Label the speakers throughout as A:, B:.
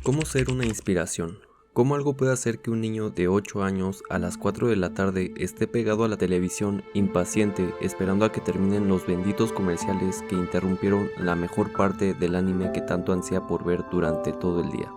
A: ¿Cómo ser una inspiración? ¿Cómo algo puede hacer que un niño de 8 años a las 4 de la tarde esté pegado a la televisión, impaciente, esperando a que terminen los benditos comerciales que interrumpieron la mejor parte del anime que tanto ansía por ver durante todo el día?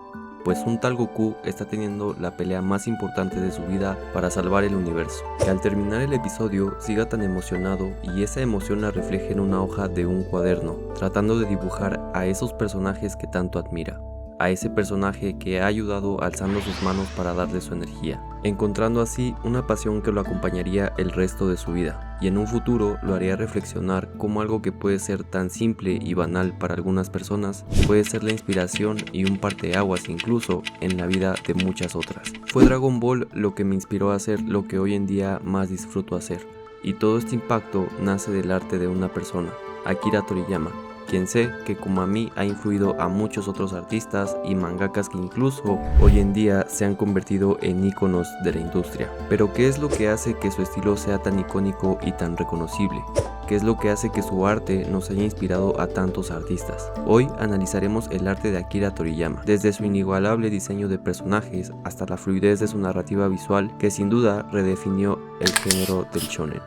A: Pues un tal Goku está teniendo la pelea más importante de su vida para salvar el universo. Que al terminar el episodio siga tan emocionado y esa emoción la refleje en una hoja de un cuaderno, tratando de dibujar a esos personajes que tanto admira. A ese personaje que ha ayudado alzando sus manos para darle su energía, encontrando así una pasión que lo acompañaría el resto de su vida, y en un futuro lo haría reflexionar cómo algo que puede ser tan simple y banal para algunas personas puede ser la inspiración y un parteaguas incluso en la vida de muchas otras. Fue Dragon Ball lo que me inspiró a hacer lo que hoy en día más disfruto hacer, y todo este impacto nace del arte de una persona, Akira Toriyama, quien sé que como a mí ha influido a muchos otros artistas y mangakas que incluso hoy en día se han convertido en íconos de la industria. Pero ¿qué es lo que hace que su estilo sea tan icónico y tan reconocible? ¿Qué es lo que hace que su arte nos haya inspirado a tantos artistas? Hoy analizaremos el arte de Akira Toriyama, desde su inigualable diseño de personajes hasta la fluidez de su narrativa visual que sin duda redefinió el género del shonen.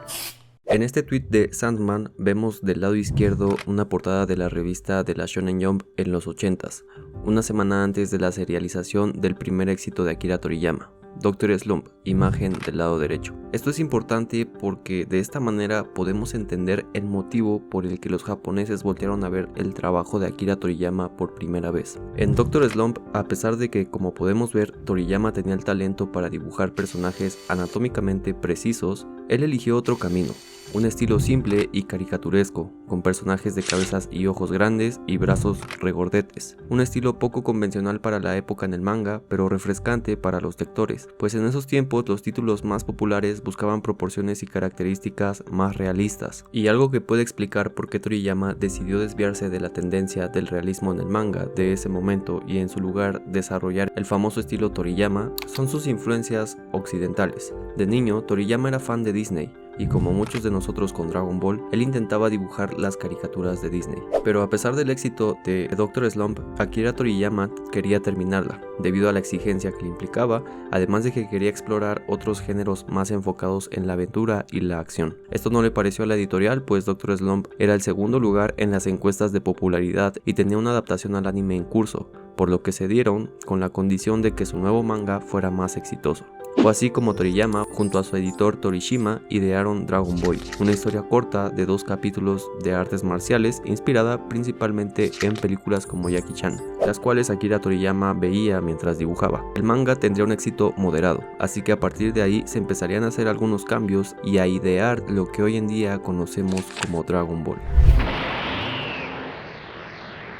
A: En este tweet de Sandman vemos del lado izquierdo una portada de la revista de la Shonen Jump en los 80s, una semana antes de la serialización del primer éxito de Akira Toriyama, Dr. Slump, imagen del lado derecho. Esto es importante porque de esta manera podemos entender el motivo por el que los japoneses voltearon a ver el trabajo de Akira Toriyama por primera vez. En Dr. Slump, a pesar de que, como podemos ver, Toriyama tenía el talento para dibujar personajes anatómicamente precisos, él eligió otro camino. Un estilo simple y caricaturesco, con personajes de cabezas y ojos grandes y brazos regordetes. Un estilo poco convencional para la época en el manga, pero refrescante para los lectores, pues en esos tiempos los títulos más populares buscaban proporciones y características más realistas. Y algo que puede explicar por qué Toriyama decidió desviarse de la tendencia del realismo en el manga de ese momento y en su lugar desarrollar el famoso estilo Toriyama son sus influencias occidentales. De niño, Toriyama era fan de Disney, y como muchos de nosotros con Dragon Ball, él intentaba dibujar las caricaturas de Disney. Pero a pesar del éxito de Dr. Slump, Akira Toriyama quería terminarla, debido a la exigencia que le implicaba, además de que quería explorar otros géneros más enfocados en la aventura y la acción. Esto no le pareció a la editorial, pues Dr. Slump era el segundo lugar en las encuestas de popularidad y tenía una adaptación al anime en curso, por lo que cedieron con la condición de que su nuevo manga fuera más exitoso. Fue así como Toriyama, junto a su editor Torishima, idearon Dragon Ball, una historia corta de 2 capítulos de artes marciales inspirada principalmente en películas como Jackie Chan, las cuales Akira Toriyama veía mientras dibujaba. El manga tendría un éxito moderado, así que a partir de ahí se empezarían a hacer algunos cambios y a idear lo que hoy en día conocemos como Dragon Ball.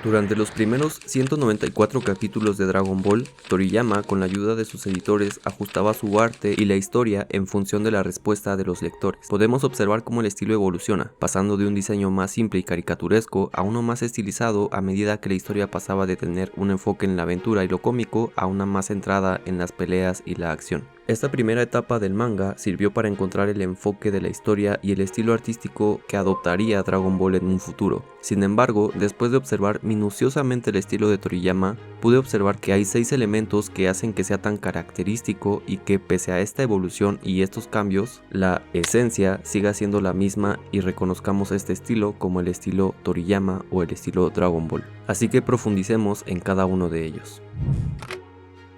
A: Durante los primeros 194 capítulos de Dragon Ball, Toriyama, con la ayuda de sus editores, ajustaba su arte y la historia en función de la respuesta de los lectores. Podemos observar cómo el estilo evoluciona, pasando de un diseño más simple y caricaturesco a uno más estilizado a medida que la historia pasaba de tener un enfoque en la aventura y lo cómico a una más centrada en las peleas y la acción. Esta primera etapa del manga sirvió para encontrar el enfoque de la historia y el estilo artístico que adoptaría Dragon Ball en un futuro. Sin embargo, después de observar minuciosamente el estilo de Toriyama, pude observar que hay 6 elementos que hacen que sea tan característico y que pese a esta evolución y estos cambios, la esencia siga siendo la misma y reconozcamos este estilo como el estilo Toriyama o el estilo Dragon Ball. Así que profundicemos en cada uno de ellos.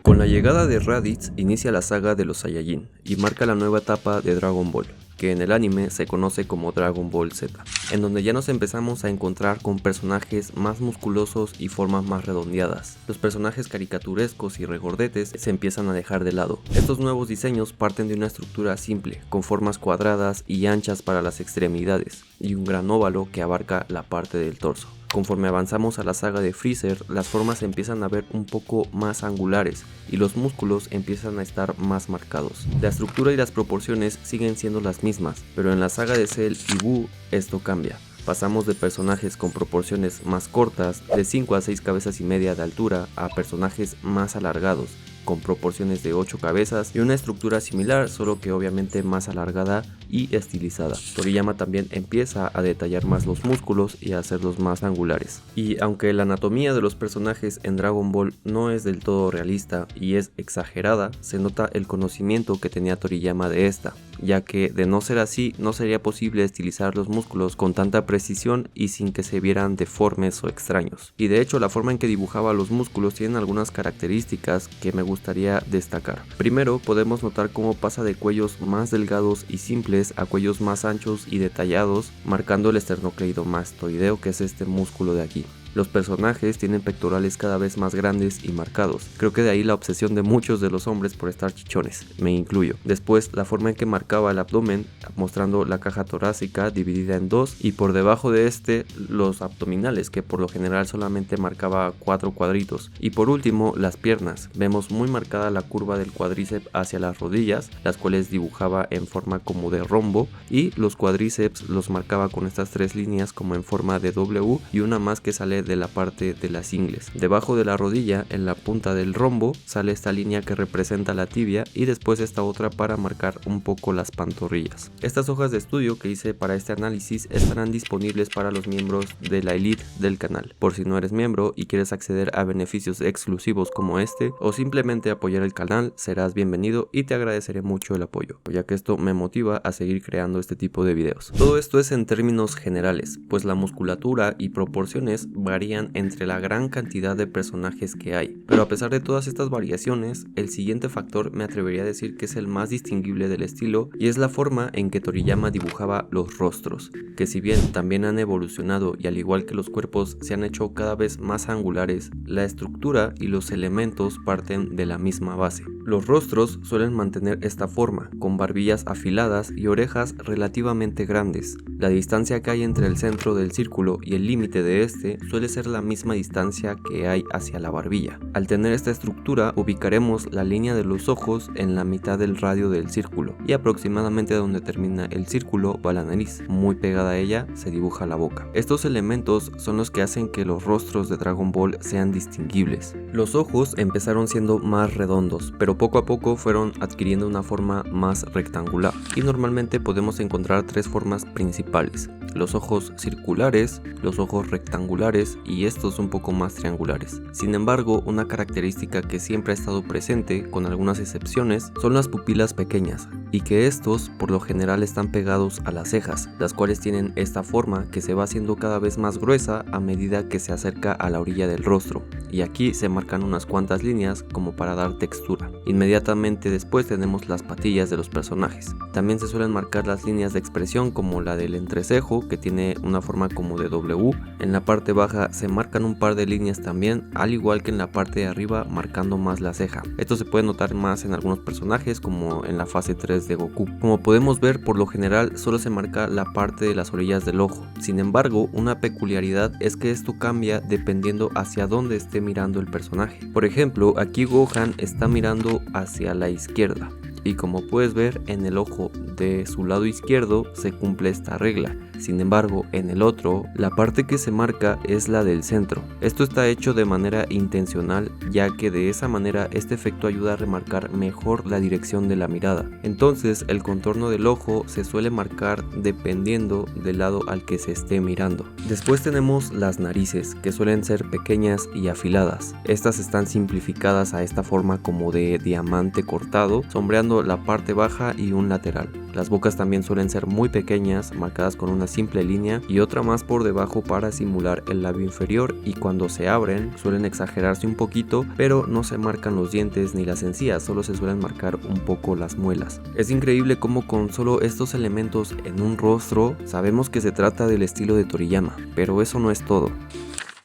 A: Con la llegada de Raditz inicia la saga de los Saiyajin y marca la nueva etapa de Dragon Ball, que en el anime se conoce como Dragon Ball Z, en donde ya nos empezamos a encontrar con personajes más musculosos y formas más redondeadas. Los personajes caricaturescos y regordetes se empiezan a dejar de lado. Estos nuevos diseños parten de una estructura simple, con formas cuadradas y anchas para las extremidades, y un gran óvalo que abarca la parte del torso. Conforme avanzamos a la saga de Freezer, las formas empiezan a ver un poco más angulares y los músculos empiezan a estar más marcados. La estructura y las proporciones siguen siendo las mismas, pero en la saga de Cell y Buu esto cambia. Pasamos de personajes con proporciones más cortas, de 5 a 6 cabezas y media de altura, a personajes más alargados, con proporciones de 8 cabezas y una estructura similar, solo que obviamente más alargada y estilizada. Toriyama también empieza a detallar más los músculos y a hacerlos más angulares. Y aunque la anatomía de los personajes en Dragon Ball no es del todo realista y es exagerada, se nota el conocimiento que tenía Toriyama de esta, ya que de no ser así no sería posible estilizar los músculos con tanta precisión y sin que se vieran deformes o extraños. Y de hecho la forma en que dibujaba los músculos tiene algunas características que me gustaría destacar. Primero podemos notar cómo pasa de cuellos más delgados y simples a cuellos más anchos y detallados, marcando el esternocleidomastoideo, que es este músculo de aquí. Los personajes tienen pectorales cada vez más grandes y marcados. Creo que de ahí la obsesión de muchos de los hombres por estar chichones, me incluyo. Después, la forma en que marcaba el abdomen, mostrando la caja torácica dividida en dos, y por debajo de este los abdominales, que por lo general solamente marcaba 4 cuadritos. Y por último, las piernas. Vemos muy marcada la curva del cuádriceps hacia las rodillas, las cuales dibujaba en forma como de rombo, y los cuádriceps los marcaba con estas 3 líneas como en forma de W y una más que sale de la parte de las ingles. Debajo de la rodilla, en la punta del rombo, sale esta línea que representa la tibia y después esta otra para marcar un poco las pantorrillas. Estas hojas de estudio que hice para este análisis estarán disponibles para los miembros de la elite del canal. Por si no eres miembro y quieres acceder a beneficios exclusivos como este o simplemente apoyar el canal, serás bienvenido y te agradeceré mucho el apoyo, ya que esto me motiva a seguir creando este tipo de videos. Todo esto es en términos generales, pues la musculatura y proporciones varían entre la gran cantidad de personajes que hay, pero a pesar de todas estas variaciones, el siguiente factor me atrevería a decir que es el más distinguible del estilo y es la forma en que Toriyama dibujaba los rostros, que si bien también han evolucionado y al igual que los cuerpos se han hecho cada vez más angulares, la estructura y los elementos parten de la misma base. Los rostros suelen mantener esta forma, con barbillas afiladas y orejas relativamente grandes. La distancia que hay entre el centro del círculo y el límite de este suele ser la misma distancia que hay hacia la barbilla. Al tener esta estructura, ubicaremos la línea de los ojos en la mitad del radio del círculo y aproximadamente donde termina el círculo va la nariz. Muy pegada a ella se dibuja la boca. Estos elementos son los que hacen que los rostros de Dragon Ball sean distinguibles. Los ojos empezaron siendo más redondos, pero poco a poco fueron adquiriendo una forma más rectangular y normalmente podemos encontrar 3 formas principales: los ojos circulares, los ojos rectangulares y estos un poco más triangulares. Sin embargo, una característica que siempre ha estado presente, con algunas excepciones, son las pupilas pequeñas, y que estos por lo general están pegados a las cejas, las cuales tienen esta forma que se va haciendo cada vez más gruesa a medida que se acerca a la orilla del rostro, y aquí se marcan unas cuantas líneas como para dar textura. Inmediatamente después tenemos las patillas de los personajes. También se suelen marcar las líneas de expresión como la del entrecejo, que tiene una forma como de W. En la parte baja se marcan un par de líneas también, al igual que en la parte de arriba, marcando más la ceja. Esto se puede notar más en algunos personajes, como en la fase 3 de Goku. Como podemos ver, por lo general solo se marca la parte de las orillas del ojo. Sin embargo, una peculiaridad es que esto cambia dependiendo hacia dónde esté mirando el personaje. Por ejemplo, aquí Gohan está mirando hacia la izquierda, y como puedes ver, en el ojo de su lado izquierdo se cumple esta regla. Sin embargo, en el otro, la parte que se marca es la del centro. Esto está hecho de manera intencional, ya que de esa manera este efecto ayuda a remarcar mejor la dirección de la mirada. Entonces, el contorno del ojo se suele marcar dependiendo del lado al que se esté mirando. Después tenemos las narices, que suelen ser pequeñas y afiladas. Estas están simplificadas a esta forma como de diamante cortado, sombreando la parte baja y un lateral. Las bocas también suelen ser muy pequeñas, marcadas con una simple línea y otra más por debajo para simular el labio inferior, y cuando se abren suelen exagerarse un poquito, pero no se marcan los dientes ni las encías, solo se suelen marcar un poco las muelas. Es increíble cómo con solo estos elementos en un rostro sabemos que se trata del estilo de Toriyama, pero eso no es todo.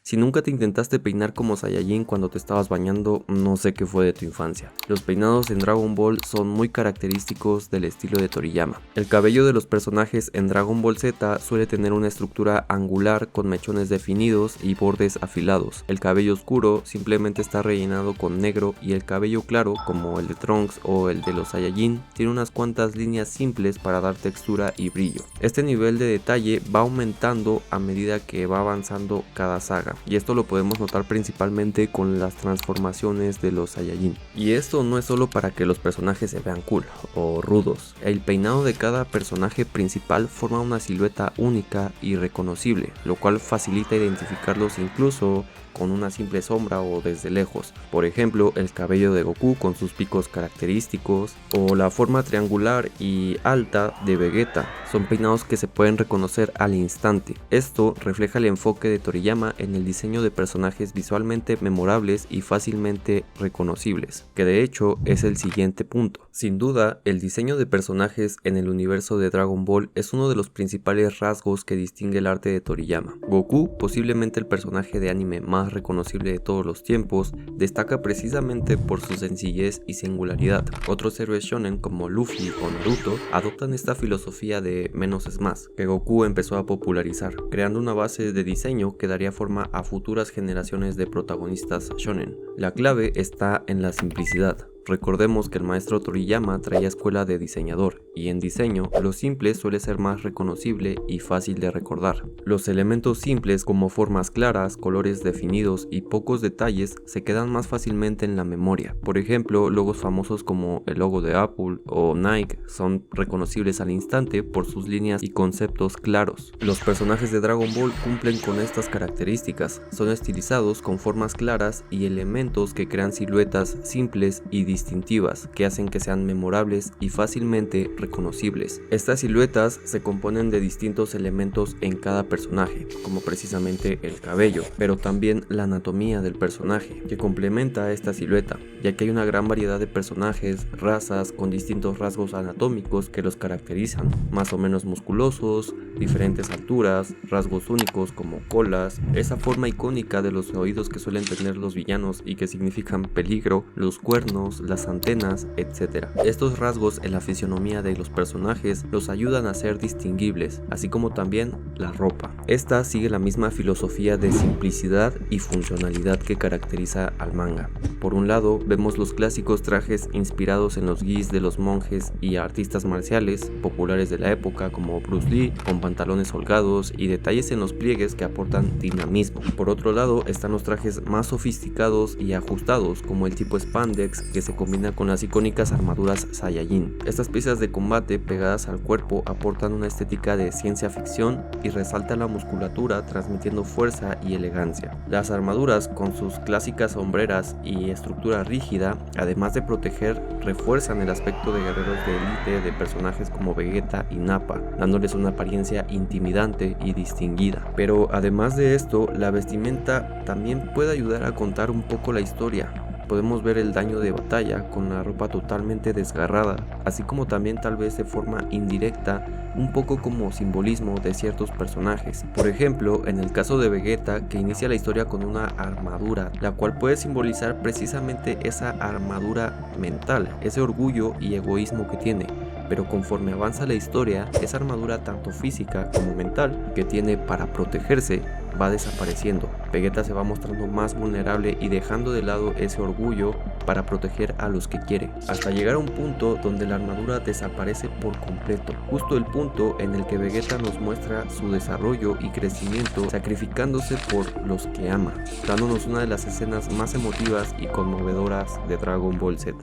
A: Si nunca te intentaste peinar como Saiyajin cuando te estabas bañando, no sé qué fue de tu infancia. Los peinados en Dragon Ball son muy característicos del estilo de Toriyama. El cabello de los personajes en Dragon Ball Z suele tener una estructura angular con mechones definidos y bordes afilados. El cabello oscuro simplemente está rellenado con negro, y el cabello claro, como el de Trunks o el de los Saiyajin, tiene unas cuantas líneas simples para dar textura y brillo. Este nivel de detalle va aumentando a medida que va avanzando cada saga. y esto lo podemos notar principalmente con las transformaciones de los Saiyajin. Y esto no es solo para que los personajes se vean cool o rudos, el peinado de cada personaje principal forma una silueta única y reconocible, lo cual facilita identificarlos incluso con una simple sombra o desde lejos. Por ejemplo, el cabello de Goku con sus picos característicos o la forma triangular y alta de Vegeta. Son peinados que se pueden reconocer al instante. Esto refleja el enfoque de Toriyama en el diseño de personajes visualmente memorables y fácilmente reconocibles, que de hecho es el siguiente punto. Sin duda, el diseño de personajes en el universo de Dragon Ball es uno de los principales rasgos que distingue el arte de Toriyama. Goku, posiblemente el personaje de anime más reconocible de todos los tiempos, destaca precisamente por su sencillez y singularidad. Otros héroes shonen como Luffy o Naruto adoptan esta filosofía de menos es más, que Goku empezó a popularizar, creando una base de diseño que daría forma a futuras generaciones de protagonistas shonen. La clave está en la simplicidad. Recordemos que el maestro Toriyama traía escuela de diseñador, y en diseño lo simple suele ser más reconocible y fácil de recordar. Los elementos simples como formas claras, colores definidos y pocos detalles se quedan más fácilmente en la memoria. Por ejemplo, logos famosos como el logo de Apple o Nike son reconocibles al instante por sus líneas y conceptos claros. Los personajes de Dragon Ball cumplen con estas características, son estilizados con formas claras y elementos que crean siluetas simples y distintivas que hacen que sean memorables y fácilmente reconocibles. Estas siluetas se componen de distintos elementos en cada personaje, como precisamente el cabello, pero también la anatomía del personaje, que complementa esta silueta, ya que hay una gran variedad de personajes, razas con distintos rasgos anatómicos que los caracterizan, más o menos musculosos, diferentes alturas, rasgos únicos como colas, esa forma icónica de los oídos que suelen tener los villanos y que significan peligro, los cuernos, las antenas, etc. Estos rasgos en la fisionomía de los personajes los ayudan a ser distinguibles, así como también la ropa. Esta sigue la misma filosofía de simplicidad y funcionalidad que caracteriza al manga. Por un lado, vemos los clásicos trajes inspirados en los gis de los monjes y artistas marciales populares de la época como Bruce Lee, con pantalones holgados y detalles en los pliegues que aportan dinamismo. Por otro lado, están los trajes más sofisticados y ajustados como el tipo spandex que se combina con las icónicas armaduras Saiyajin. Estas piezas de combate pegadas al cuerpo aportan una estética de ciencia ficción y resaltan la musculatura transmitiendo fuerza y elegancia. Las armaduras con sus clásicas sombreras y estructura rígida, además de proteger, refuerzan el aspecto de guerreros de élite de personajes como Vegeta y Nappa, dándoles una apariencia intimidante y distinguida. Pero además de esto, la vestimenta también puede ayudar a contar un poco la historia. Podemos ver el daño de batalla con la ropa totalmente desgarrada, así como también tal vez de forma indirecta, un poco como simbolismo de ciertos personajes. Por ejemplo, en el caso de Vegeta, que inicia la historia con una armadura, la cual puede simbolizar precisamente esa armadura mental, ese orgullo y egoísmo que tiene. Pero conforme avanza la historia, esa armadura tanto física como mental que tiene para protegerse va desapareciendo. Vegeta se va mostrando más vulnerable y dejando de lado ese orgullo para proteger a los que quiere, hasta llegar a un punto donde la armadura desaparece por completo, justo el punto en el que Vegeta nos muestra su desarrollo y crecimiento sacrificándose por los que ama, dándonos una de las escenas más emotivas y conmovedoras de Dragon Ball Z.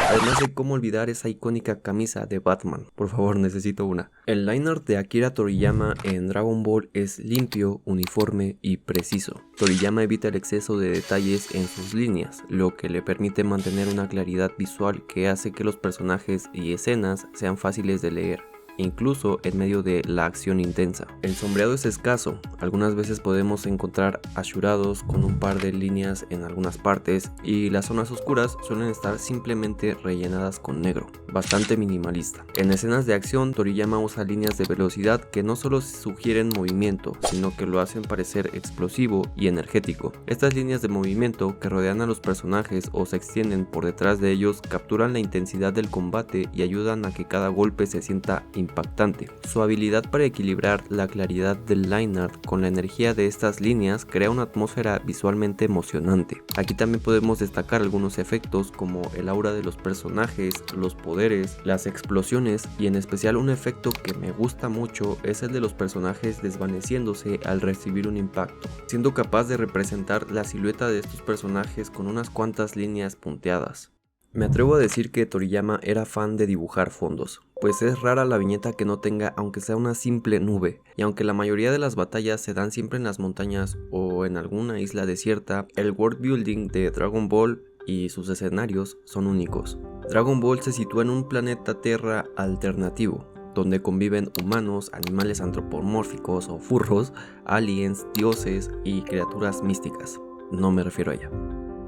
A: Además de cómo olvidar esa icónica camisa de Batman, por favor necesito una. El line-art de Akira Toriyama en Dragon Ball es limpio, uniforme y preciso. Toriyama evita el exceso de detalles en sus líneas, lo que le permite mantener una claridad visual que hace que los personajes y escenas sean fáciles de leer, incluso en medio de la acción intensa. El sombreado es escaso, algunas veces podemos encontrar ashurados con un par de líneas en algunas partes y las zonas oscuras suelen estar simplemente rellenadas con negro, bastante minimalista. En escenas de acción, Toriyama usa líneas de velocidad que no solo sugieren movimiento, sino que lo hacen parecer explosivo y energético. Estas líneas de movimiento que rodean a los personajes o se extienden por detrás de ellos capturan la intensidad del combate y ayudan a que cada golpe se sienta impactante. impactante. Su habilidad para equilibrar la claridad del line art con la energía de estas líneas crea una atmósfera visualmente emocionante. Aquí también podemos destacar algunos efectos como el aura de los personajes, los poderes, las explosiones y en especial un efecto que me gusta mucho es el de los personajes desvaneciéndose al recibir un impacto, siendo capaz de representar la silueta de estos personajes con unas cuantas líneas punteadas. Me atrevo a decir que Toriyama era fan de dibujar fondos, pues es rara la viñeta que no tenga aunque sea una simple nube, y aunque la mayoría de las batallas se dan siempre en las montañas o en alguna isla desierta, el world building de Dragon Ball y sus escenarios son únicos. Dragon Ball se sitúa en un planeta Tierra alternativo, donde conviven humanos, animales antropomórficos o furros, aliens, dioses y criaturas místicas. No me refiero a ella.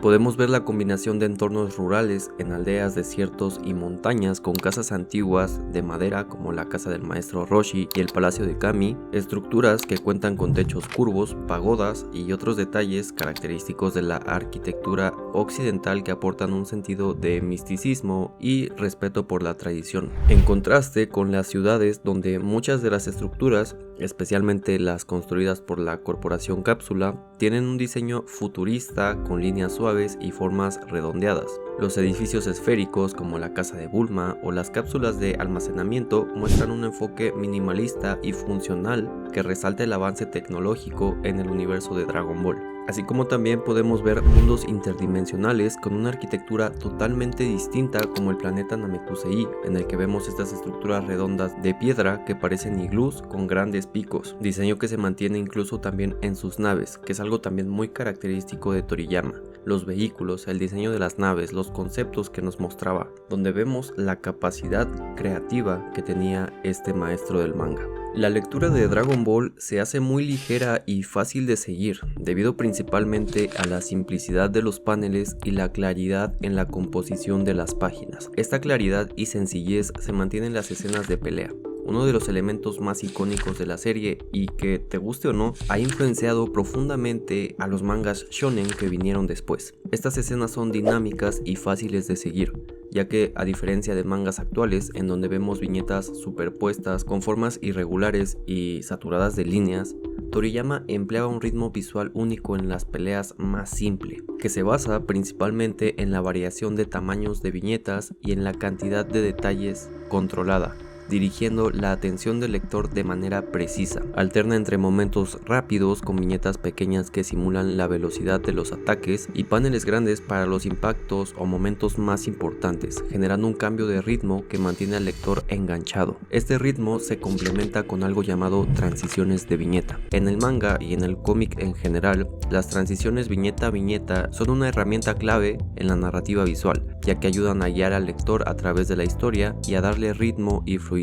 A: Podemos ver la combinación de entornos rurales en aldeas, desiertos y montañas con casas antiguas de madera como la casa del maestro Roshi y el palacio de Kami, estructuras que cuentan con techos curvos, pagodas y otros detalles característicos de la arquitectura occidental que aportan un sentido de misticismo y respeto por la tradición. En contraste con las ciudades donde muchas de las estructuras, especialmente las construidas por la corporación Cápsula, tienen un diseño futurista con líneas suaves y formas redondeadas. Los edificios esféricos como la casa de Bulma o las cápsulas de almacenamiento muestran un enfoque minimalista y funcional que resalta el avance tecnológico en el universo de Dragon Ball. Así como también podemos ver mundos interdimensionales con una arquitectura totalmente distinta como el planeta Namekusei, en el que vemos estas estructuras redondas de piedra que parecen iglús con grandes picos, diseño que se mantiene incluso también en sus naves, que es algo también muy característico de Toriyama. Los vehículos, el diseño de las naves, los conceptos que nos mostraba, donde vemos la capacidad creativa que tenía este maestro del manga. La lectura de Dragon Ball se hace muy ligera y fácil de seguir, debido principalmente a la simplicidad de los paneles y la claridad en la composición de las páginas. Esta claridad y sencillez se mantiene en las escenas de pelea, uno de los elementos más icónicos de la serie y que, te guste o no, ha influenciado profundamente a los mangas shonen que vinieron después. Estas escenas son dinámicas y fáciles de seguir, ya que a diferencia de mangas actuales en donde vemos viñetas superpuestas con formas irregulares y saturadas de líneas, Toriyama empleaba un ritmo visual único en las peleas más simple, que se basa principalmente en la variación de tamaños de viñetas y en la cantidad de detalles controlada, dirigiendo la atención del lector de manera precisa. Alterna entre momentos rápidos con viñetas pequeñas que simulan la velocidad de los ataques y paneles grandes para los impactos o momentos más importantes, generando un cambio de ritmo que mantiene al lector enganchado. Este ritmo se complementa con algo llamado transiciones de viñeta. En el manga y en el cómic en general, las transiciones viñeta a viñeta son una herramienta clave en la narrativa visual, ya que ayudan a guiar al lector a través de la historia y a darle ritmo y fluidez.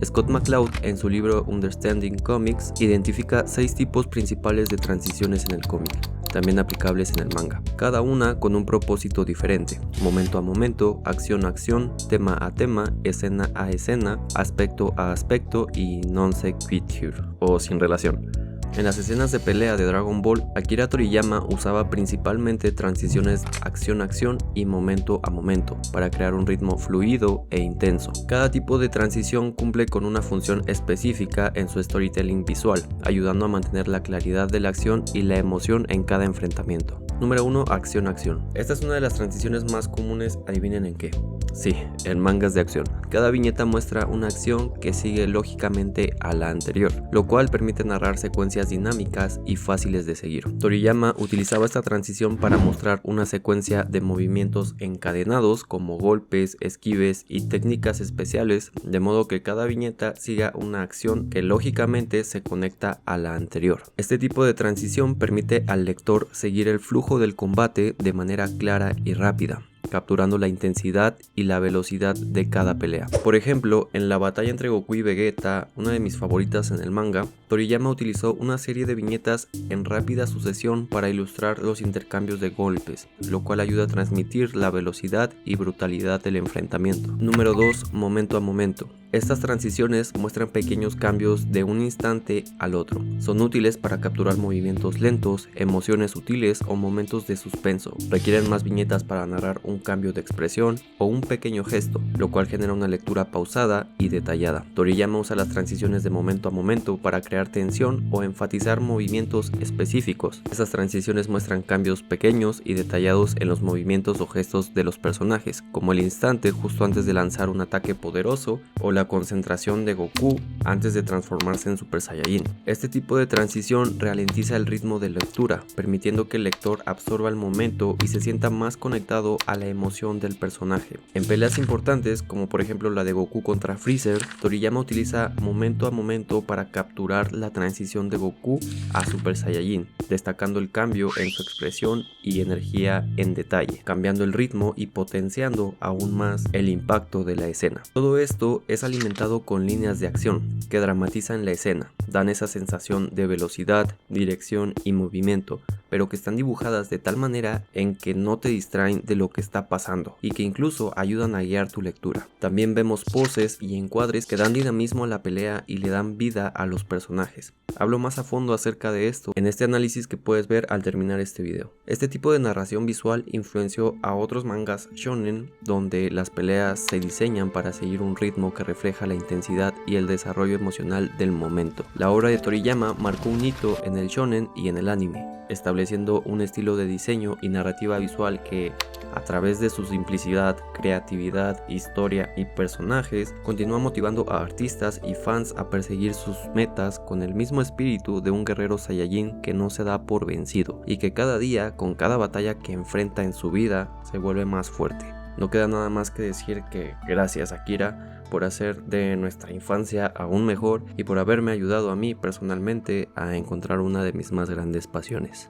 A: Scott McCloud, en su libro Understanding Comics, identifica 6 tipos principales de transiciones en el cómic, también aplicables en el manga, cada una con un propósito diferente: momento a momento, acción a acción, tema a tema, escena a escena, aspecto a aspecto y non sequitur, o sin relación. En las escenas de pelea de Dragon Ball, Akira Toriyama usaba principalmente transiciones acción-acción y momento a momento para crear un ritmo fluido e intenso. Cada tipo de transición cumple con una función específica en su storytelling visual, ayudando a mantener la claridad de la acción y la emoción en cada enfrentamiento. Número 1. Acción-acción. Esta es una de las transiciones más comunes, adivinen en qué. Sí, en mangas de acción. Cada viñeta muestra una acción que sigue lógicamente a la anterior, lo cual permite narrar secuencias dinámicas y fáciles de seguir. Toriyama utilizaba esta transición para mostrar una secuencia de movimientos encadenados como golpes, esquives y técnicas especiales, de modo que cada viñeta siga una acción que lógicamente se conecta a la anterior. Este tipo de transición permite al lector seguir el flujo del combate de manera clara y rápida, capturando la intensidad y la velocidad de cada pelea. Por ejemplo, en la batalla entre Goku y Vegeta, una de mis favoritas en el manga, Toriyama utilizó una serie de viñetas en rápida sucesión para ilustrar los intercambios de golpes, lo cual ayuda a transmitir la velocidad y brutalidad del enfrentamiento. Número 2. Momento a momento. Estas transiciones muestran pequeños cambios de un instante al otro. Son útiles para capturar movimientos lentos, emociones sutiles o momentos de suspenso. Requieren más viñetas para narrar un cambio de expresión o un pequeño gesto, lo cual genera una lectura pausada y detallada. Toriyama usa las transiciones de momento a momento para crear tensión o enfatizar movimientos específicos. Estas transiciones muestran cambios pequeños y detallados en los movimientos o gestos de los personajes, como el instante justo antes de lanzar un ataque poderoso o la concentración de Goku antes de transformarse en Super Saiyajin. Este tipo de transición ralentiza el ritmo de lectura, permitiendo que el lector absorba el momento y se sienta más conectado a la emoción del personaje. En peleas importantes, como por ejemplo la de Goku contra Freezer, Toriyama utiliza momento a momento para capturar la transición de Goku a Super Saiyajin, destacando el cambio en su expresión y energía en detalle, cambiando el ritmo y potenciando aún más el impacto de la escena. Todo esto es alimentado con líneas de acción que dramatizan la escena, dan esa sensación de velocidad, dirección y movimiento, pero que están dibujadas de tal manera en que no te distraen de lo que está pasando y que incluso ayudan a guiar tu lectura. También vemos poses y encuadres que dan dinamismo a la pelea y le dan vida a los personajes. Hablo más a fondo acerca de esto en este análisis que puedes ver al terminar este video. Este tipo de narración visual influenció a otros mangas shonen donde las peleas se diseñan para seguir un ritmo que refleja la intensidad y el desarrollo emocional del momento. La obra de Toriyama marcó un hito en el shonen y en el anime, estableciendo un estilo de diseño y narrativa visual que, a través de su simplicidad, creatividad, historia y personajes, continúa motivando a artistas y fans a perseguir sus metas con el mismo espíritu de un guerrero Saiyajin que no se da por vencido y que cada día, con cada batalla que enfrenta en su vida, se vuelve más fuerte. No queda nada más que decir que gracias Akira por hacer de nuestra infancia aún mejor y por haberme ayudado a mí personalmente a encontrar una de mis más grandes pasiones.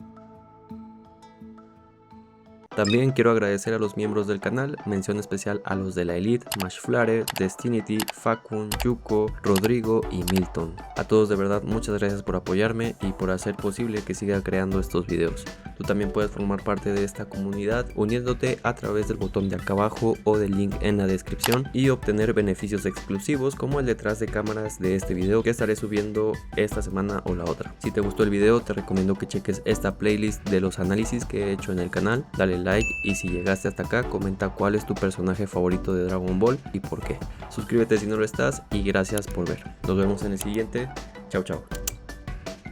A: También quiero agradecer a los miembros del canal, mención especial a los de la Elite, Mashflare, Destinity, Fakun, Yuko, Rodrigo y Milton. A todos de verdad muchas gracias por apoyarme y por hacer posible que siga creando estos videos. Tú también puedes formar parte de esta comunidad uniéndote a través del botón de acá abajo o del link en la descripción y obtener beneficios exclusivos como el detrás de cámaras de este video que estaré subiendo esta semana o la otra. Si te gustó el video te recomiendo que cheques esta playlist de los análisis que he hecho en el canal, dale like y si llegaste hasta acá comenta cuál es tu personaje favorito de Dragon Ball y por qué. Suscríbete si no lo estás y gracias por ver. Nos vemos en el siguiente. Chao chao.